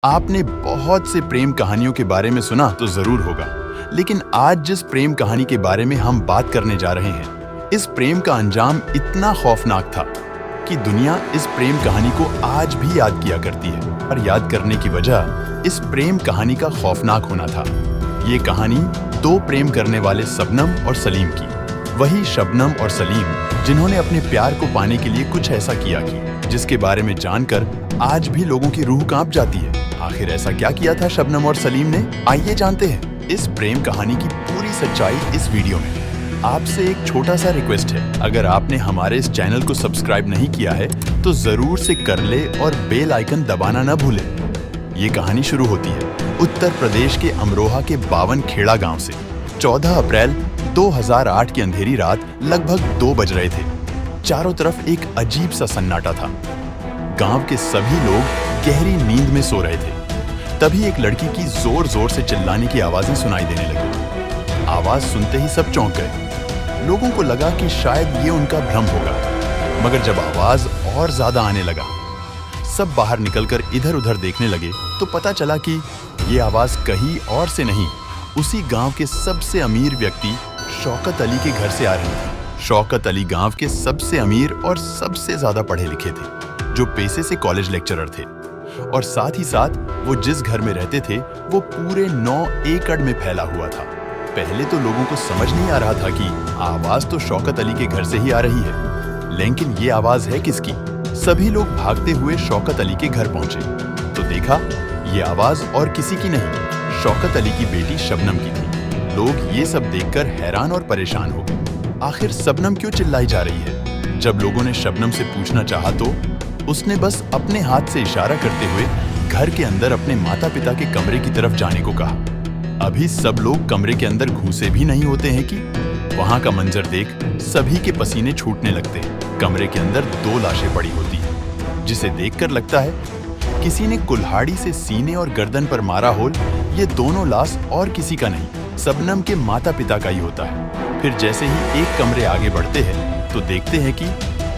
आपने बहुत से प्रेम कहानियों के बारे में सुना तो जरूर होगा, लेकिन आज जिस प्रेम कहानी के बारे में हम बात करने जा रहे हैं, इस प्रेम का अंजाम इतना खौफनाक था कि दुनिया इस प्रेम कहानी को आज भी याद किया करती है। और याद करने की वजह इस प्रेम कहानी का खौफनाक होना था। ये कहानी दो प्रेम करने वाले शबनम और सलीम की। वही शबनम और सलीम जिन्होंने अपने प्यार को पाने के लिए कुछ ऐसा किया कि जिसके बारे में जानकर आज भी लोगों की रूह कांप जाती है। आखिर ऐसा क्या किया था शबनम और सलीम ने? आइए जानते हैं इस प्रेम कहानी की पूरी सच्चाई इस वीडियो में। आपसे एक छोटा सा रिक्वेस्ट है, अगर आपने हमारे इस चैनल को सब्सक्राइब नहीं किया है तो जरूर से कर ले और बेल आइकन दबाना न भूलें। ये कहानी शुरू होती है उत्तर प्रदेश के अमरोहा के बावन खेड़ा गांव से। 14 अप्रैल 2008 की अंधेरी रात लगभग 2 बज रहे थे। चारों तरफ एक अजीब सा सन्नाटा था। गांव के सभी लोग गहरी नींद में सो रहे थे। तभी एक लड़की की जोर जोर से चिल्लाने की आवाजें सुनाई देने लगी। आवाज सुनते ही सब चौंक गए। लोगों को लगा कि शायद ये उनका भ्रम होगा, मगर जब आवाज और ज्यादा आने लगा, सब बाहर निकलकर इधर उधर देखने लगे तो पता चला कि ये आवाज कहीं और से नहीं, उसी गांव के सबसे अमीर व्यक्ति शौकत अली के घर से आ रही थी। शौकत अली गांव के सबसे अमीर और सबसे ज्यादा पढ़े लिखे थे, जो पेशे से कॉलेज लेक्चरर थे। और साथ ही साथ वो जिस घर में रहते थे वो पूरे 9 एकड़ में फैला हुआ था। पहले तो लोगों को समझ नहीं आ रहा था कि आवाज तो शौकत अली के घर से ही आ रही है, लेकिन ये आवाज है किसकी? सभी लोग भागते हुए शौकत अली के घर पहुंचे तो देखा ये आवाज और किसी की नहीं, शौकत अली की बेटी शबनम की थी। लोग ये सब देखकर हैरान और परेशान हो गए। आखिर शबनम क्यों चिल्लाई जा रही है? जब लोगों ने शबनम से पूछना चाहा तो उसने बस अपने हाथ से इशारा करते हुए घर के अंदर अपने माता पिता के कमरे की तरफ जाने को कहा। अभी सब लोग कमरे के अंदर घुसे भी नहीं होते हैं कि वहां का मंजर देख सभी के पसीने छूटने लगते हैं। कमरे के अंदर 2 लाशें पड़ी होती हैं, जिसे देखकर लगता है किसी ने कुल्हाड़ी से सीने और गर्दन पर मारा हो। ये दोनों लाश और किसी का नहीं, शबनम के माता पिता का ही होता है। फिर जैसे ही एक कमरे आगे बढ़ते हैं तो देखते हैं कि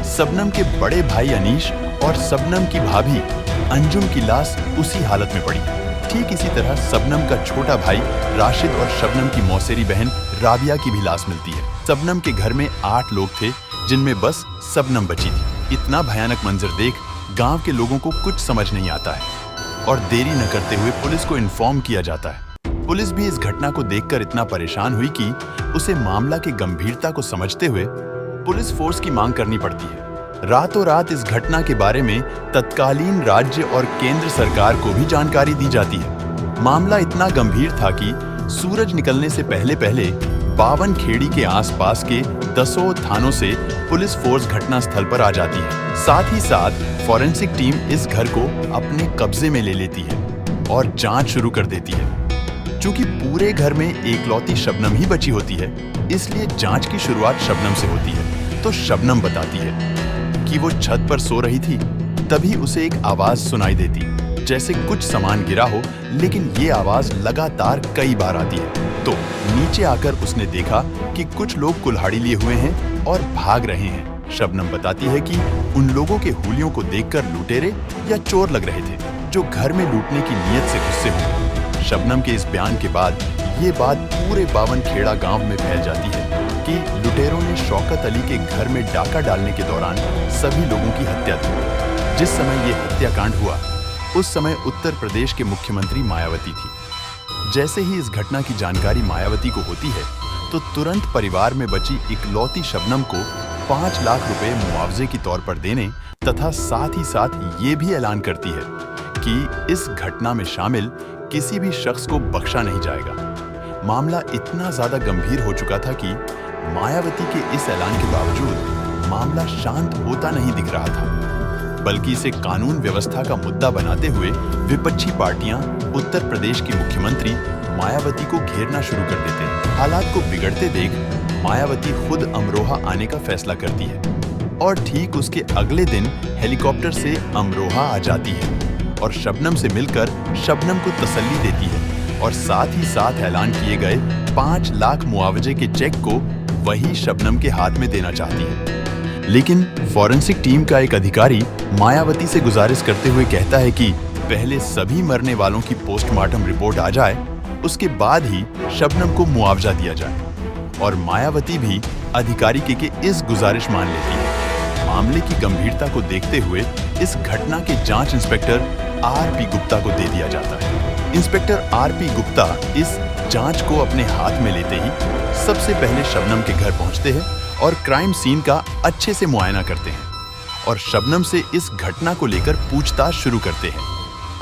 शबनम के बड़े भाई अनीश और शबनम की भाभी अंजुम की लाश उसी हालत में पड़ी। ठीक इसी तरह शबनम का छोटा भाई राशिद और शबनम की मौसेरी बहन राबिया की भी लाश मिलती है। शबनम के घर में 8 लोग थे, जिनमें बस शबनम बची थी। इतना भयानक मंजर देख गांव के लोगों को कुछ समझ नहीं आता है और देरी न करते हुए पुलिस को इन्फॉर्म किया जाता है। पुलिस भी इस घटना को देखकर इतना परेशान हुई कि उसे मामला की गंभीरता को समझते हुए पुलिस फोर्स की मांग करनी पड़ती है। रातों रात इस घटना के बारे में तत्कालीन राज्य और केंद्र सरकार को भी जानकारी दी जाती है। मामला इतना गंभीर था कि सूरज निकलने से पहले पहले 52 खेड़ी के आसपास के 10 थानों से पुलिस फोर्स घटना स्थल पर आ जाती है। साथ ही साथ फॉरेंसिक टीम इस घर को अपने कब्जे में ले लेती है और जांच शुरू कर देती है। चूंकि पूरे घर में एकलौती शबनम ही बची होती है, इसलिए जांच की शुरुआत शबनम से होती है। तो शबनम बताती है कि वो छत पर सो रही थी, तभी उसे एक आवाज सुनाई देती, जैसे कुछ सामान गिरा हो, लेकिन ये आवाज लगातार कई बार आती है। तो नीचे आकर उसने देखा कि कुछ लोग कुल्हाड़ी लिए हुए हैं और भाग रहे हैं। शबनम बताती है कि उन लोगों के हुलियों को देखकर लुटेरे या चोर लग रहे थे, जो घर में लूटने की नीयत से घुसे हुए। शबनम के इस बयान के बाद ये बात पूरे 52 खेड़ा गांव में फैल जाती है कि लुटेरों ने शौकत अली के घर में डाका डालने के दौरान सभी लोगों की हत्या की। जिस समय ये हत्याकांड हुआ, उस समय उत्तर प्रदेश के मुख्यमंत्री मायावती थी। जैसे ही इस घटना की जानकारी मायावती को होती है तो तुरंत परिवार में बची इकलौती शबनम को 5 लाख रुपए मुआवजे के तौर पर देने तथा साथ ही साथ ये भी ऐलान करती है कि इस घटना में शामिल किसी भी शख्स को बख्शा नहीं जाएगा। मामला इतना ज्यादा गंभीर हो चुका था कि मायावती के इस ऐलान के बावजूद मामला शांत होता नहीं दिख रहा था, बल्कि इसे कानून व्यवस्था का मुद्दा बनाते हुए विपक्षी पार्टियां उत्तर प्रदेश की मुख्यमंत्री मायावती को घेरना शुरू कर देते हैं। हालात को बिगड़ते देख मायावती खुद अमरोहा आने का फैसला करती है और ठीक उसके अगले दिन हेलीकॉप्टर से अमरोहा आ जाती है और शबनम से मिलकर शबनम को तसल्ली देती है और साथ ही साथ ऐलान किए गए 5 लाख मुआवजे के चेक को वही शबनम के हाथ में देना चाहती है। लेकिन फॉरेंसिक टीम का एक अधिकारी मायावती से गुजारिश करते हुए कहता है कि पहले सभी मरने वालों की पोस्टमार्टम रिपोर्ट आ जाए, उसके बाद ही शबनम को मुआवजा दिया जाए। और मायावती भी अधिकारी के इस गुजारिश मान लेती है। मामले की गंभीरता को देखते हुए इस घटना के जांच इंस्पेक्टर आर.पी. गुप्ता को दे दिया जाता है। Inspector RP. गुप्ता इस जांच को अपने हाथ में लेते ही सबसे पहले शबनम के घर पहुंचते हैं और क्राइम सीन का अच्छे से मुआयना करते हैं और शबनम से इस घटना को लेकर पूछताछ शुरू करते हैं।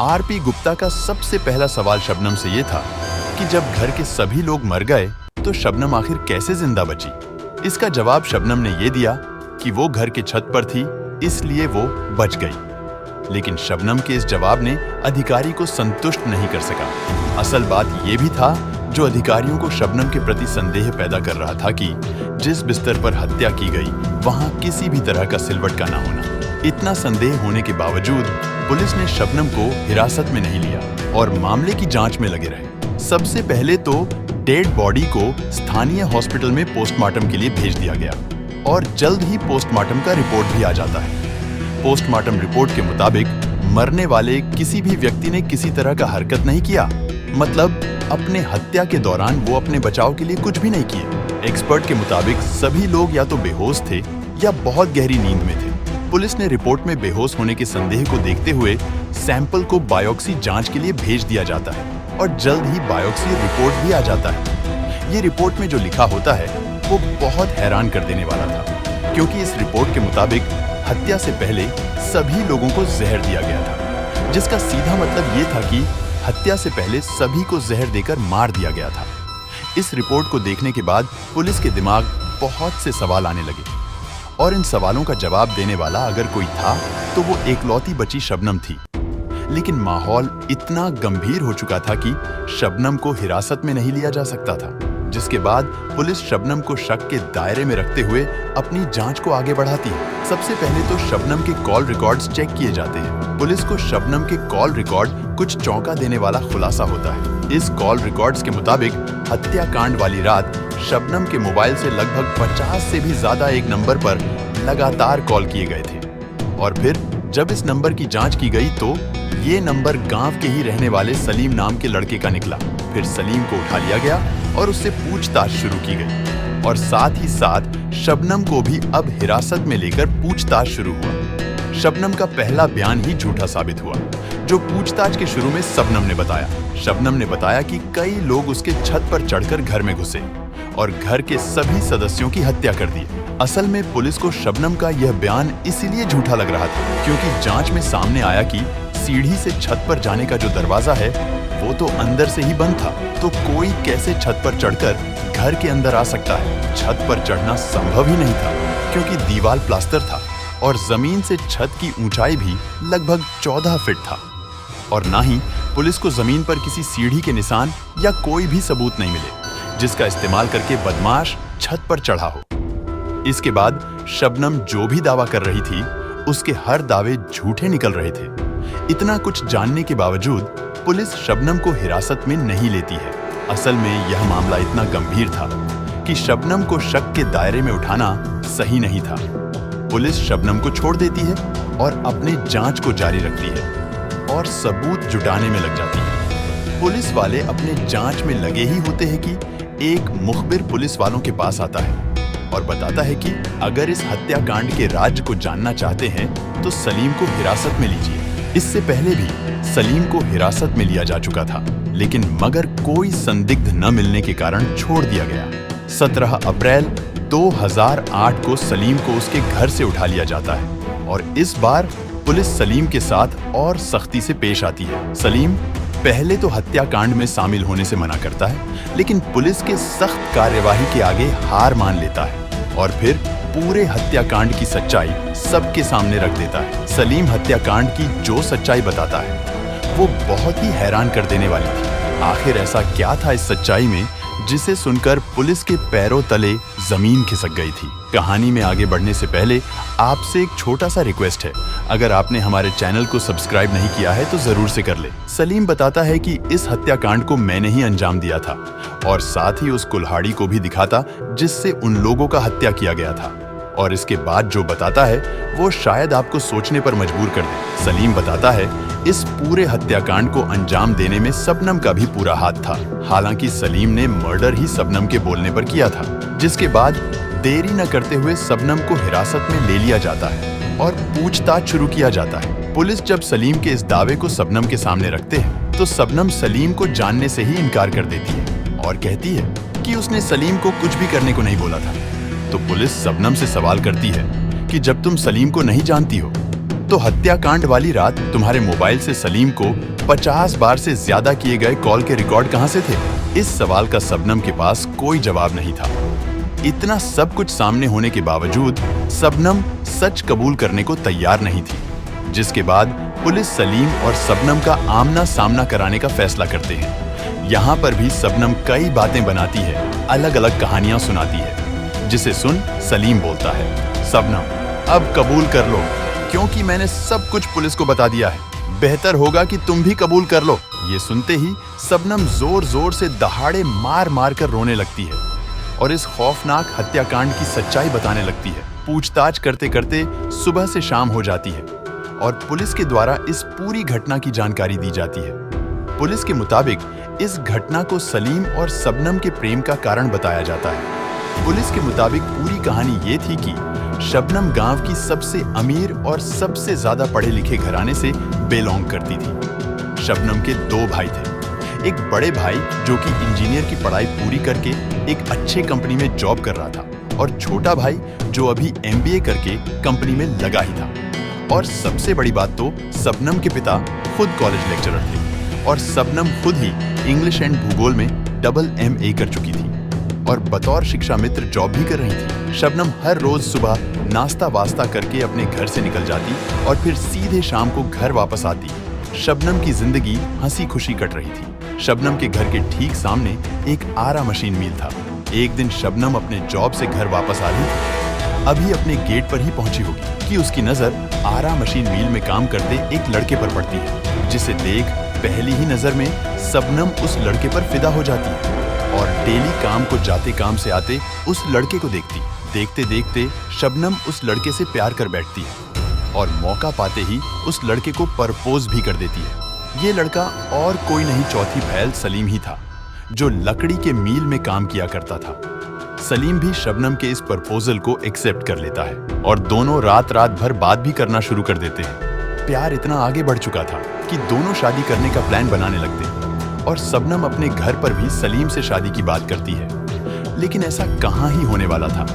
आर.पी. गुप्ता का सबसे पहला सवाल शबनम से ये था कि जब घर के सभी लोग मर गए तो शबनम आखिर कैसे जिंदा बची। इसका जवाब शबनम ने ये दिया कि वो घर के छत पर थी, इसलिए वो बच गई। लेकिन शबनम के इस जवाब ने अधिकारी को संतुष्ट नहीं कर सका। असल बात ये भी था जो अधिकारियों को शबनम के प्रति संदेह पैदा कर रहा था कि जिस बिस्तर पर हत्या की गई वहां किसी भी तरह का सिलवट का ना होना। इतना संदेह होने के बावजूद पुलिस ने शबनम को हिरासत में नहीं लिया और मामले की जांच में लगे रहे। सबसे पहले तो डेड बॉडी को स्थानीय हॉस्पिटल में पोस्टमार्टम के लिए भेज दिया गया और जल्द ही पोस्टमार्टम का रिपोर्ट भी आ जाता है। पोस्टमार्टम रिपोर्ट के मुताबिक मरने वाले किसी भी व्यक्ति ने किसी तरह का हरकत नहीं किया, मतलब अपने हत्या के दौरान वो अपने बचाव के लिए कुछ भी नहीं किए। एक्सपर्ट के मुताबिक सभी लोग या तो बेहोश थे या बहुत गहरी नींद में थे। पुलिस ने रिपोर्ट में बेहोश होने के संदेह को देखते हुए सैंपल को बायोप्सी जांच के लिए भेज दिया जाता है और जल्द ही बायोप्सी रिपोर्ट भी आ जाता है। ये रिपोर्ट में जो लिखा होता है वो बहुत हैरान कर देने वाला था, क्योंकि इस रिपोर्ट के मुताबिक हत्या से पहले सभी लोगों को जहर दिया गया था, जिसका सीधा मतलब ये था कि हत्या से पहले सभी को जहर देकर मार दिया गया था। इस रिपोर्ट को देखने के बाद पुलिस के दिमाग बहुत से सवाल आने लगे और इन सवालों का जवाब देने वाला अगर कोई था तो वो एकलौती बची शबनम थी। लेकिन माहौल इतना गंभीर हो चुका था कि शबनम को हिरासत में नहीं लिया जा सकता था, जिसके बाद पुलिस शबनम को शक के दायरे में रखते हुए अपनी जांच को आगे बढ़ाती है। सबसे पहले तो शबनम के कॉल रिकॉर्ड्स चेक किए जाते हैं। पुलिस को शबनम के कॉल रिकॉर्ड कुछ चौंका देने वाला खुलासा होता है। इस कॉल रिकॉर्ड्स के मुताबिक हत्याकांड वाली रात शबनम के मोबाइल से लगभग 50 से भी ज्यादा एक नंबर पर लगातार कॉल किए गए थे और फिर जब इस नंबर की जांच की गई तो ये नंबर गांव के ही रहने वाले सलीम नाम के लड़के का निकला। फिर सलीम को उठा लिया गया और उससे पूछताछ शुरू की गई और साथ ही साथ शबनम को भी अब हिरासत में लेकर पूछताछ शुरू हुआ। शबनम का पहला बयान ही झूठा साबित हुआ, जो पूछताछ के शुरू में शबनम ने बताया। शबनम ने बताया कि कई लोग उसके छत पर चढ़कर घर में घुसे और घर के सभी सदस्यों की हत्या कर दी। असल में पुलिस को शबनम का यह बयान इसीलिए झूठा लग रहा था क्योंकि जांच में सामने आया कि सीढ़ी से छत पर जाने का जो दरवाजा है वो तो अंदर से ही बंद था, तो कोई कैसे छत पर चढ़कर घर के अंदर आ सकता है। छत पर चढ़ना संभव ही नहीं था क्योंकि दीवार प्लास्टर था और जमीन से छत की ऊंचाई भी लगभग 14 फीट था और ना ही पुलिस को जमीन पर किसी सीढ़ी के निशान या कोई भी सबूत नहीं मिले जिसका इस्तेमाल करके बदमाश छत पर चढ़ा हो। इसके बाद शबनम जो भी दावा कर रही थी उसके हर दावे झूठे निकल रहे थे। इतना कुछ जानने के बावजूद पुलिस शबनम को हिरासत में नहीं लेती है। असल में यह मामला इतना गंभीर था कि शबनम को शक के दायरे में उठाना सही नहीं था। पुलिस शबनम को छोड़ देती है और अपने जांच को जारी रखती है और सबूत जुटाने में लग जाती है। पुलिस वाले अपने जांच में लगे ही होते हैं कि एक मुखबिर पुलिस वालों के पास आता है और बताता है कि अगर इस हत्याकांड के राज को जानना चाहते हैं तो सलीम को हिरासत में लीजिए। इससे पहले भी सलीम को हिरासत में लिया जा चुका था, लेकिन मगर कोई संदिग्ध न मिलने के कारण छोड़ दिया गया। 17 अप्रैल 2008 को सलीम को उसके घर से उठा लिया जाता है और इस बार पुलिस सलीम के साथ और सख्ती से पेश आती है। सलीम पहले तो हत्याकांड में शामिल होने से मना करता है, लेकिन पुलिस के सख्त कार्यवाही के आगे हार मान लेता है और फिर पूरे हत्याकांड की सच्चाई सबके सामने रख देता है। सलीम हत्याकांड की जो सच्चाई बताता है वो बहुत ही हैरान कर देने वाली थी। आखिर ऐसा क्या था इस सच्चाई में जिसे सुनकर पुलिस के पैरों तले जमीन खिसक गई थी। कहानी में आगे बढ़ने से पहले आपसे एक छोटा सा रिक्वेस्ट है, अगर आपने हमारे चैनल को सब्सक्राइब नहीं किया है तो जरूर से कर ले। सलीम बताता है कि इस हत्याकांड को मैंने ही अंजाम दिया था और साथ ही उस कुल्हाड़ी को भी दिखाता जिससे उन लोगों का हत्या किया गया था, और इसके बाद जो बताता है वो शायद आपको सोचने पर मजबूर कर दे। सलीम बताता है इस पूरे हत्याकांड को अंजाम देने में शबनम का भी पूरा हाथ था। हालांकि सलीम ने मर्डर ही शबनम के बोलने पर किया था, जिसके बाद देरी न करते हुए शबनम को हिरासत में ले लिया जाता है और पूछताछ शुरू किया जाता है। पुलिस जब सलीम के इस दावे को शबनम के सामने रखते हैं तो शबनम सलीम को जानने से ही इनकार कर देती है और कहती है कि उसने सलीम को कुछ भी करने को नहीं बोला था। तो पुलिस शबनम से सवाल करती है कि जब तुम सलीम को नहीं जानती हो तो हत्याकांड वाली रात तुम्हारे मोबाइल से सलीम को 50 बार से ज्यादा किए गए कॉल के रिकॉर्ड कहां से थे? इस सवाल का शबनम के पास कोई जवाब नहीं था। इतना सब कुछ सामने होने के बावजूद शबनम सच कबूल करने को तैयार नहीं थी, जिसके बाद पुलिस सलीम और शबनम का आमना सामना कराने का फैसला करते हैं। यहाँ पर भी शबनम कई बातें बनाती है, अलग अलग कहानियां सुनाती है, जिसे सुन सलीम बोलता है, शबनम अब कबूल कर लो, क्योंकि मैंने सब कुछ पुलिस को बता दिया है। बेहतर होगा कि तुम भी कबूल कर लो। ये सुनते ही शबनम जोर जोर से दहाड़े मार मार कर रोने लगती है और इस खौफनाक हत्याकांड की सच्चाई बताने लगती है। पूछताछ करते करते सुबह से शाम हो जाती है और पुलिस के द्वारा इस पूरी घटना की जानकारी दी जाती है। पुलिस के मुताबिक इस घटना को सलीम और शबनम के प्रेम का कारण बताया जाता है। पुलिस के मुताबिक पूरी कहानी ये थी कि शबनम गांव की सबसे अमीर और सबसे ज्यादा पढ़े लिखे घराने से बिलोंग करती थी। शबनम के 2 भाई थे। एक बड़े भाई जो कि इंजीनियर की पढ़ाई पूरी करके एक अच्छे कंपनी में जॉब कर रहा था और छोटा भाई जो अभी MBA करके कंपनी में लगा ही था। और सबसे बड़ी बात तो शबनम के पिता खुद कॉलेज लेक्चरर थे और शबनम खुद ही इंग्लिश एंड भूगोल में MA कर चुकी थी और बतौर शिक्षा मित्र जॉब भी कर रही थी। शबनम हर रोज सुबह नाश्ता वास्ता करके अपने घर से निकल जाती और फिर सीधे शाम को घर वापस आती। शबनम की जिंदगी हंसी खुशी कट रही थी। शबनम के घर के ठीक सामने एक आरा मशीन मिल था। एक दिन शबनम अपने जॉब से घर वापस आ रही थी। अभी अपने गेट पर ही पहुंची होगी कि उसकी नजर आरा मशीन मिल में काम करते एक लड़के पर पड़ती है, जिसे देख पहली ही नजर में शबनम उस लड़के पर फिदा हो जाती है और डेली काम को जाते काम से आते उस लड़के को देखती। देखते देखते शबनम उस लड़के से प्यार कर बैठती है और मौका पाते ही उस लड़के को प्रपोज भी कर देती है। ये लड़का और कोई नहीं, चौथी भैल सलीम ही था, जो लकड़ी के मील में काम किया करता था। सलीम भी शबनम के इस प्रपोजल को एक्सेप्ट कर लेता है और दोनों रात रात भर बात भी करना शुरू कर देते हैं। प्यार इतना आगे बढ़ चुका था कि दोनों शादी करने का प्लान बनाने लगते हैं और शबनम अपने घर पर भी सलीम से शादी की बात करती है। लेकिन ऐसा कहाँ ही होने वाला था।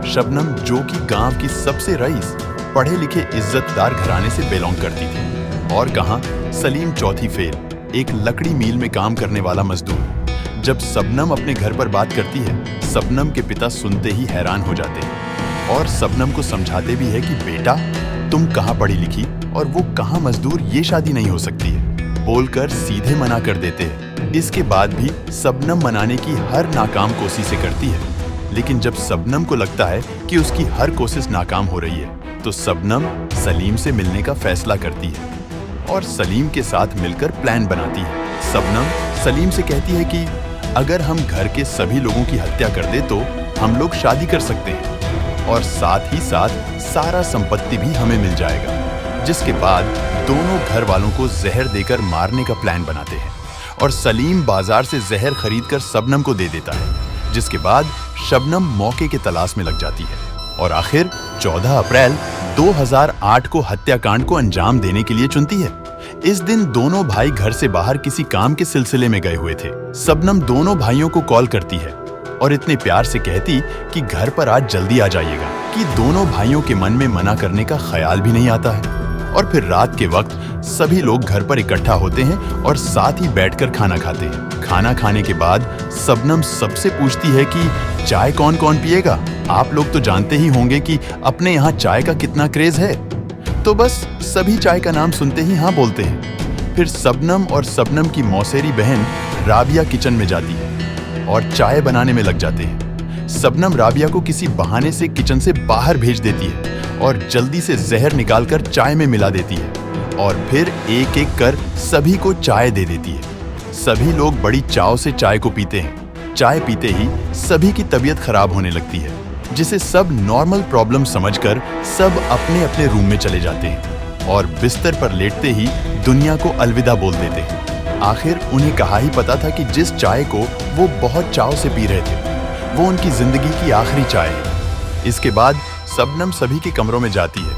शबनम, जो कि गांव की सबसे रईस, पढ़े लिखे इज्जतदार घराने से बिलोंग करती थी, और कहाँ सलीम चौथी फेल, एक लकड़ी मील में काम करने वाला मजदूर। जब शबनम अपने घर पर बात करती है, शबनम के पिता सुनते ही हैरान हो जाते हैं और शबनम को समझाते भी है कि बेटा, तुम कहाँ पढ़ी लिखी और वो कहाँ मजदूर, ये शादी नहीं हो सकती है, बोलकर सीधे मना कर देते हैं। इसके बाद भी शबनम मनाने की हर नाकाम कोशिश से करती है। लेकिन जब शबनम को लगता है कि उसकी हर कोशिश नाकाम हो रही है, तो शबनम सलीम से मिलने का फैसला करती है और सलीम के साथ मिलकर प्लान बनाती है। शबनम सलीम से कहती है कि अगर हम घर के सभी लोगों की हत्या कर दे तो हम लोग शादी कर सकते हैं और साथ ही साथ सारा संपत्ति भी हमें मिल जाएगा। जिसके बाद दोनों घर वालों को जहर देकर मारने का प्लान बनाते हैं और सलीम बाजार से जहर खरीदकर शबनम को दे देता है। जिसके बाद शबनम मौके के तलाश में लग जाती है और आखिर 14 अप्रैल 2008 को हत्याकांड को अंजाम देने के लिए चुनती है। इस दिन दोनों भाई घर से बाहर किसी काम के सिलसिले में गए हुए थे। शबनम दोनों भाइयों को कॉल करती है और इतने प्यार से कहती कि घर पर आज जल्दी आ जाइएगा कि दोनों भाइयों के मन में मना करने का ख्याल भी नहीं आता है। और फिर रात के वक्त सभी लोग घर पर इकट्ठा होते हैं और साथ ही बैठकर खाना खाते हैं। खाना खाने के बाद शबनम सबसे पूछती है कि चाय कौन कौन पिएगा? आप लोग तो जानते ही होंगे कि अपने यहाँ चाय का कितना क्रेज है। तो बस सभी चाय का नाम सुनते ही हाँ बोलते हैं। फिर शबनम और शबनम की मौसेरी बहन राबिया किचन में जाती है और चाय बनाने में लग जाते हैं। शबनम राबिया को किसी बहाने से किचन से बाहर भेज देती है और जल्दी से जहर निकालकर चाय में मिला देती है और फिर एक एक कर सभी को चाय दे देती है। सभी लोग बड़ी चाव से चाय को पीते हैं। चाय पीते ही सभी की तबीयत खराब होने लगती है, जिसे सब नॉर्मल प्रॉब्लम समझकर सब अपने अपने रूम में चले जाते हैं। और बिस्तर पर लेटते ही दुनिया को अलविदा बोल देते हैं। आखिर उन्हें कहा ही पता था कि जिस चाय को वो बहुत चाव से पी रहे थे वो उनकी जिंदगी की आखिरी चाय है। इसके बाद शबनम सभी के कमरों में जाती है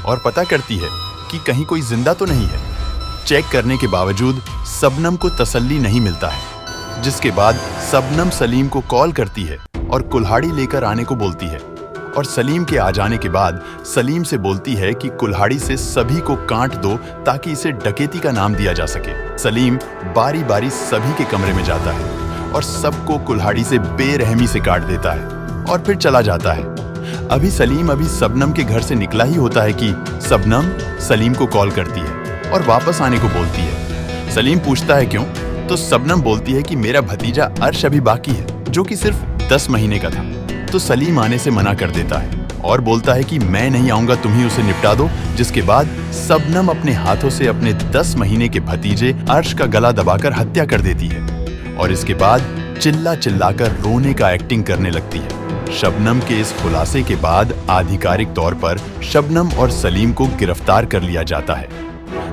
और पता करती है कि कहीं कोई जिंदा तो नहीं है। चेक करने के बावजूद शबनम को तसल्ली नहीं मिलता है, जिसके बाद शबनम सलीम को कॉल करती है और कुल्हाड़ी लेकर आने को बोलती है और सलीम के आ जाने के बाद सलीम से बोलती है कि कुल्हाड़ी से सभी को काट दो ताकि इसे डकैती का नाम दिया जा सके। सलीम बारी बारी सभी के कमरे में जाता है और सबको कुल्हाड़ी से बेरहमी से काट देता है और फिर चला जाता है। सलीम अभी शबनम के घर से निकला ही होता है कि शबनम सलीम को कॉल करती है और वापस आने को बोलती है। सलीम पूछता है क्यों, तो शबनम बोलती है कि मेरा भतीजा अर्श अभी बाकी है जो कि सिर्फ 10 महीने का था। तो सलीम आने से मना कर देता है और बोलता है कि मैं नहीं आऊंगा, तुम ही उसे निपटा दो। जिसके बाद शबनम अपने हाथों से अपने 10 महीने के भतीजे अर्श का गला दबाकर हत्या कर देती है और इसके बाद चिल्ला चिल्लाकर रोने का एक्टिंग करने लगती है। शबनम के इस खुलासे के बाद आधिकारिक तौर पर शबनम और सलीम को गिरफ्तार कर लिया जाता है।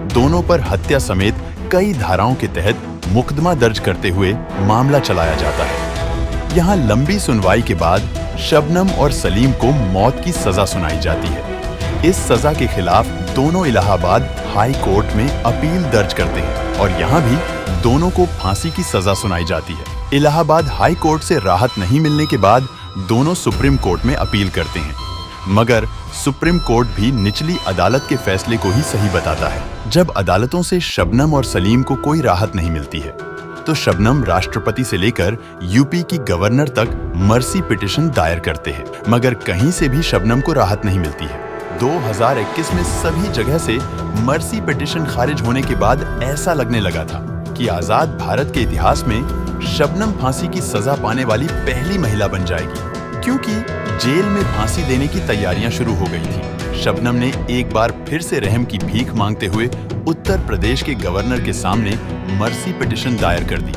दोनों पर हत्या समेत कई धाराओं के तहत मुकदमा दर्ज करते हुए मामला चलाया जाता है। यहाँ लंबी सुनवाई के बाद शबनम और सलीम को मौत की सजा सुनाई जाती है। इस सजा के खिलाफ दोनों इलाहाबाद हाई कोर्ट में अपील दर्ज करते हैं और यहाँ भी दोनों को फांसी की सजा सुनाई जाती है। इलाहाबाद हाई कोर्ट से राहत नहीं मिलने के बाद दोनों सुप्रीम कोर्ट में अपील करते हैं, मगर सुप्रीम कोर्ट भी निचली अदालत के फैसले को ही सही बताता है। जब अदालतों से शबनम और सलीम को कोई राहत नहीं मिलती है तो शबनम राष्ट्रपति से लेकर यूपी की गवर्नर तक मर्सी पिटीशन दायर करते हैं, मगर कहीं से भी शबनम को राहत नहीं मिलती है। 2021 में सभी जगह से मर्सी पिटीशन खारिज होने के बाद ऐसा लगने लगा था कि आजाद भारत के इतिहास में शबनम फांसी की सजा पाने वाली पहली महिला बन जाएगी, क्योंकि जेल में फांसी देने की तैयारियां शुरू हो गई थी। शबनम ने एक बार फिर से रहम की भीख मांगते हुए उत्तर प्रदेश के गवर्नर के सामने मर्सी पिटीशन दायर कर दी,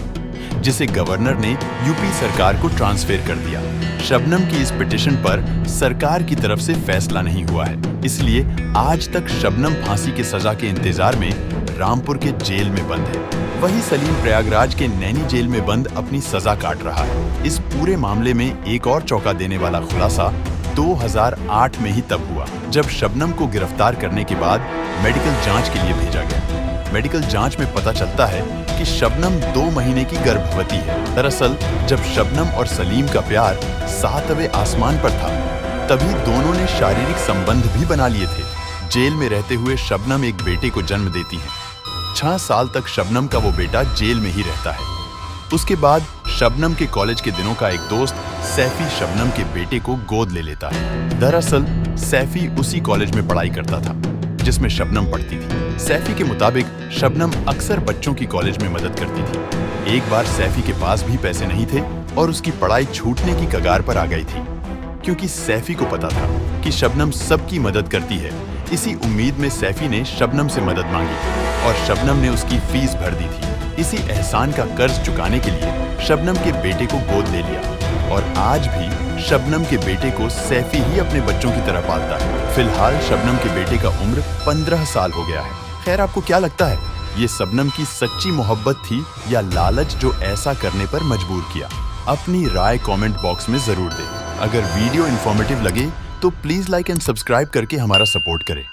जिसे गवर्नर ने यूपी सरकार को ट्रांसफर कर दिया। शबनम की इस पिटीशन पर सरकार की तरफ से फैसला नहीं हुआ है, इसलिए आज तक शबनम फांसी की सजा के इंतजार में रामपुर के जेल में बंद है। वही सलीम प्रयागराज के नैनी जेल में बंद अपनी सजा काट रहा है। इस पूरे मामले में एक और चौंका देने वाला खुलासा 2008 में ही तब हुआ जब शबनम को गिरफ्तार करने के बाद मेडिकल जांच के लिए भेजा गया। मेडिकल जांच में पता चलता है कि शबनम 2 महीने की गर्भवती है। दरअसल जब शबनम और सलीम का प्यार 7वें आसमान पर था तभी दोनों ने शारीरिक संबंध भी बना लिए थे। जेल में रहते हुए शबनम एक बेटे को जन्म देती है। 6 साल तक शबनम का वो बेटा जेल में ही रहता है। उसके बाद शबनम के कॉलेज के दिनों का एक दोस्त सैफी शबनम के बेटे को गोद ले लेता है। दरअसल सैफी उसी कॉलेज में पढ़ाई करता था जिसमें शबनम पढ़ती थी। सैफी के मुताबिक शबनम अक्सर बच्चों की कॉलेज में मदद करती थी। एक बार सैफी के पास भी पैसे नहीं थे और उसकी पढ़ाई छूटने की कगार पर आ गई थी, क्योंकि सैफी को पता था कि शबनम सबकी मदद करती है। इसी उम्मीद में सैफी ने शबनम से मदद मांगी और शबनम ने उसकी फीस भर दी थी। इसी एहसान का कर्ज चुकाने के लिए शबनम के बेटे को गोद ले लिया और आज भी शबनम के बेटे को सैफी ही अपने बच्चों की तरह पालता है। फिलहाल शबनम के बेटे का उम्र 15 साल हो गया है। खैर, आपको क्या लगता है, ये शबनम की सच्ची मोहब्बत थी या लालच जो ऐसा करने पर मजबूर किया? अपनी राय कमेंट बॉक्स में जरूर दें। अगर वीडियो इन्फॉर्मेटिव लगे तो प्लीज लाइक एंड सब्सक्राइब करके हमारा सपोर्ट करें।